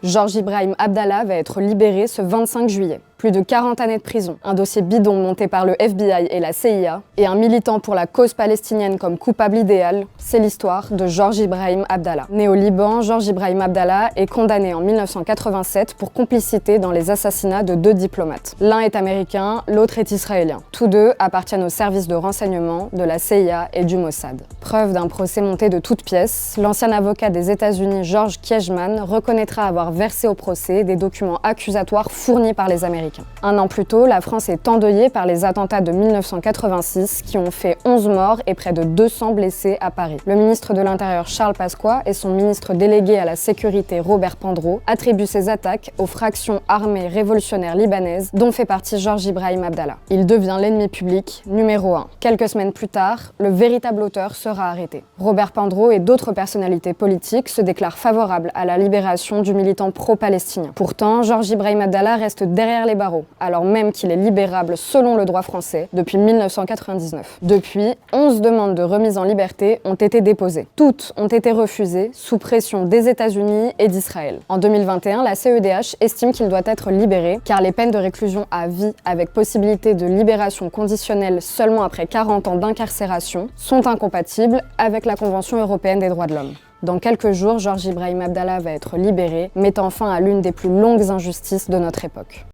Georges Ibrahim Abdallah va être libéré ce 25 juillet. Plus de 40 années de prison, un dossier bidon monté par le FBI et la CIA, et un militant pour la cause palestinienne comme coupable idéal, c'est l'histoire de Georges Ibrahim Abdallah. Né au Liban, Georges Ibrahim Abdallah est condamné en 1987 pour complicité dans les assassinats de 2 diplomates. L'un est américain, l'autre est israélien. Tous deux appartiennent au service de renseignement de la CIA et du Mossad. Preuve d'un procès monté de toutes pièces, l'ancien avocat des États-Unis George Kiechman reconnaîtra avoir versé au procès des documents accusatoires fournis par les Américains. Un an plus tôt, la France est endeuillée par les attentats de 1986 qui ont fait 11 morts et près de 200 blessés à Paris. Le ministre de l'Intérieur Charles Pasqua et son ministre délégué à la sécurité Robert Pandro attribuent ces attaques aux fractions armées révolutionnaires libanaises dont fait partie Georges Ibrahim Abdallah. Il devient l'ennemi public numéro 1. Quelques semaines plus tard, le véritable auteur sera arrêté. Robert Pandro et d'autres personnalités politiques se déclarent favorables à la libération du militant pro-palestinien. Pourtant, Georges Ibrahim Abdallah reste derrière les barreaux, alors même qu'il est libérable selon le droit français depuis 1999. Depuis, 11 demandes de remise en liberté ont été déposées. Toutes ont été refusées sous pression des États-Unis et d'Israël. En 2021, la CEDH estime qu'il doit être libéré car les peines de réclusion à vie avec possibilité de libération conditionnelle seulement après 40 ans d'incarcération sont incompatibles avec la Convention européenne des droits de l'homme. Dans quelques jours, Georges Ibrahim Abdallah va être libéré, mettant fin à l'une des plus longues injustices de notre époque.